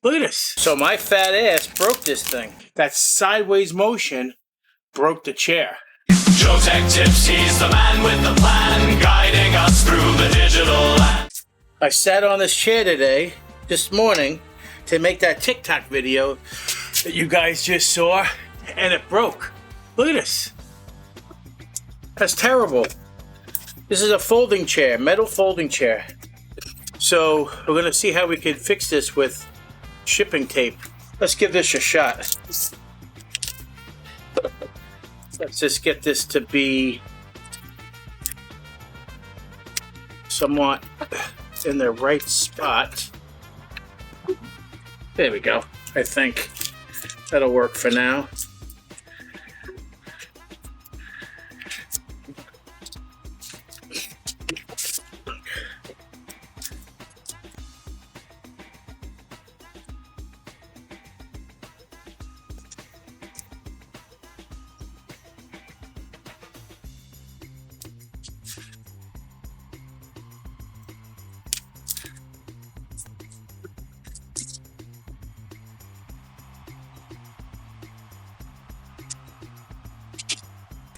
Look at this. So my fat ass broke this thing. That sideways motion broke the chair. JoeteckTips, he's the man with the plan, guiding us through the digital land. I sat on this chair today, this morning, to make that TikTok video that you guys just saw, and it broke. Look at this. That's terrible. This is a folding chair, metal folding chair. So we're gonna see how we can fix this with shipping tape. Let's give this a shot. Let's just get this to be somewhat in the right spot. There we go. I think that'll work for now.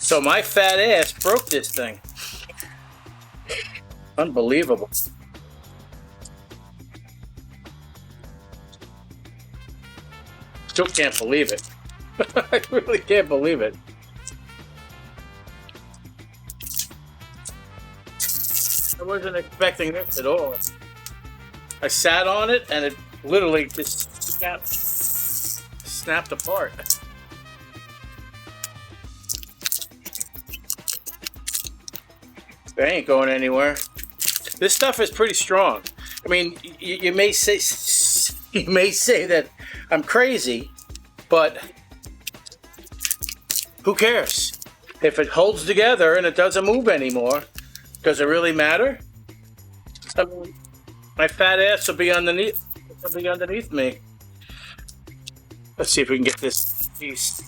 So my fat ass broke this thing. Unbelievable. Still can't believe it. I really can't believe it. I wasn't expecting this at all. I sat on it and it literally just snapped apart. They ain't going anywhere. This stuff is pretty strong. I mean, you may say that I'm crazy, but who cares? If it holds together and it doesn't move anymore, does it really matter? I mean, my fat ass will be underneath. It'll be underneath me. Let's see if we can get this piece.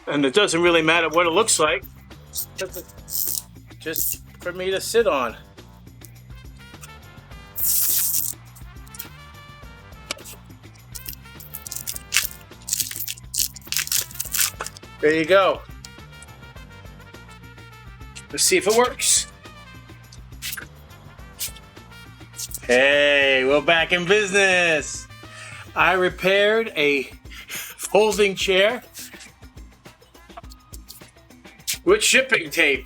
And it doesn't really matter what it looks like, just for me to sit on. There you go. Let's see if it works. Hey, we're back in business. I repaired a folding chair with shipping tape.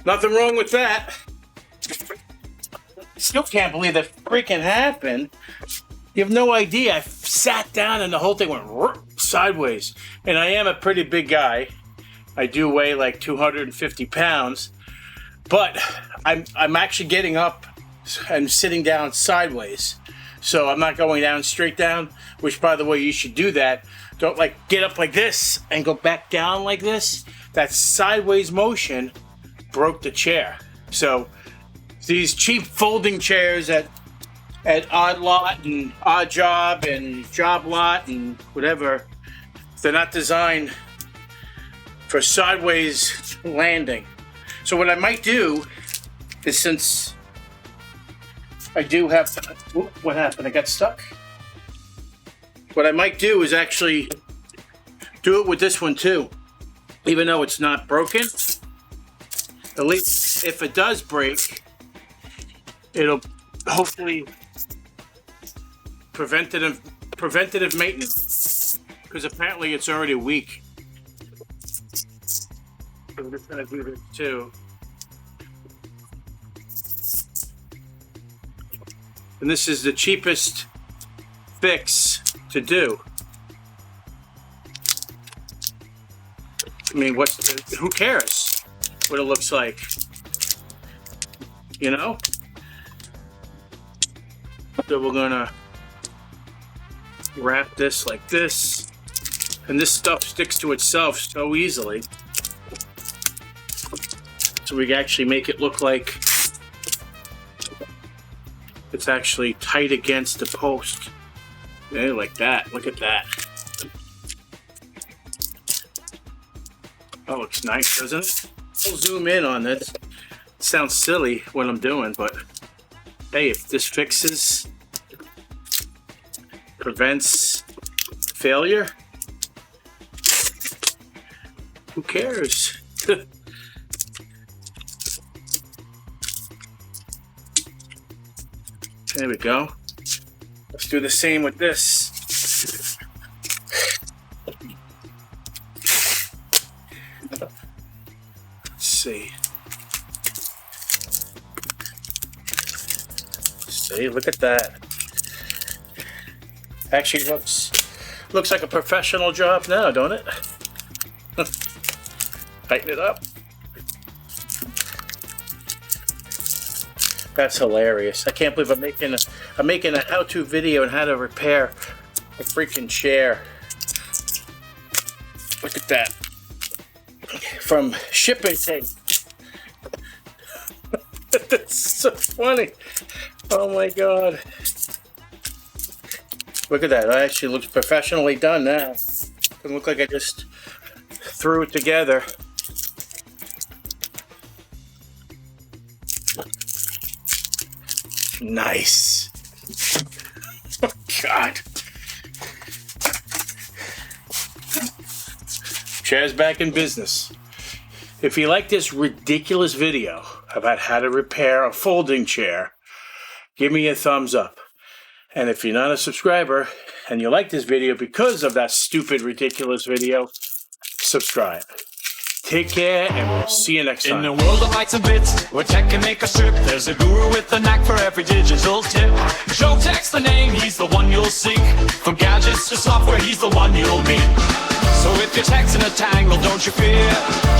Nothing wrong with that. Still can't believe that freaking happened. You have no idea. I sat down and the whole thing went sideways. And I am a pretty big guy. I do weigh like 250 pounds. But I'm actually getting up and sitting down sideways. So I'm not going down straight down, which, by the way, you should do that. Don't like get up like this and go back down like this. That sideways motion broke the chair. So these cheap folding chairs at Odd Lot and Odd Job and Job Lot and whatever, they're not designed for sideways landing. So what I might do is, since I do have, what happened? I got stuck. What I might do is actually do it with this one too, even though it's not broken. At least if it does break, it'll hopefully preventative maintenance, because apparently it's already weak. So we're just gonna do this too. And this is the cheapest fix to do. I mean, who cares what it looks like? You know? So we're gonna wrap this like this, and this stuff sticks to itself so easily. So we can actually make it look like it's actually tight against the post. Yeah, like that. Look at that. That looks nice, doesn't it? I'll zoom in on this. It sounds silly what I'm doing, but hey, if this fixes, prevents failure, who cares? There we go. Let's do the same with this. Let's see. See, look at that. Actually looks like a professional job now, don't it? Tighten it up. That's hilarious. I can't believe I'm making a how-to video on how to repair a freaking chair. Look at that. From shipping tape. That's so funny. Oh my god. Look at that. It actually looks professionally done now. Doesn't look like I just threw it together. Nice. Oh god. Chair's back in business. If you like this ridiculous video about how to repair a folding chair, give me a thumbs up. And if you're not a subscriber and you like this video because of that stupid, ridiculous video, subscribe. Take care, and we'll see you next time. In a world of bytes and bits, where tech can make us trip, there's a guru with a knack for every digital tip. JoeteckTips the name, he's the one you'll seek. From gadgets to software, he's the one you'll meet. So if your tech's in a tangle, don't you fear.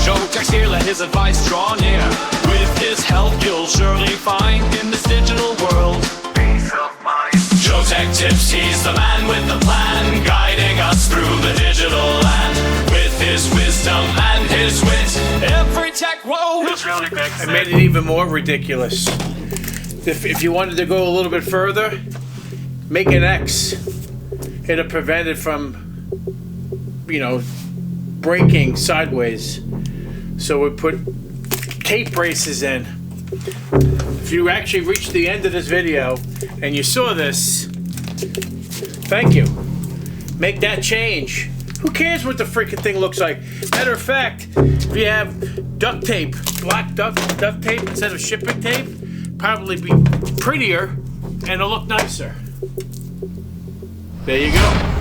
JoeteckTips here, let his advice draw near. With his help, you'll surely find in this digital world peace of mind. JoeteckTips, he's the man with the plan, guiding us through the digital land. With his wisdom and his wit, every tech woe is really big. I made it even more ridiculous. If you wanted to go a little bit further, make an X. It'll prevent it from, you know, breaking sideways. So we put tape braces in. If you actually reached the end of this video and you saw this, thank you. Make that change. Who cares what the freaking thing looks like? Matter of fact, if you have duct tape, black duct tape instead of shipping tape, probably be prettier and it'll look nicer. There you go.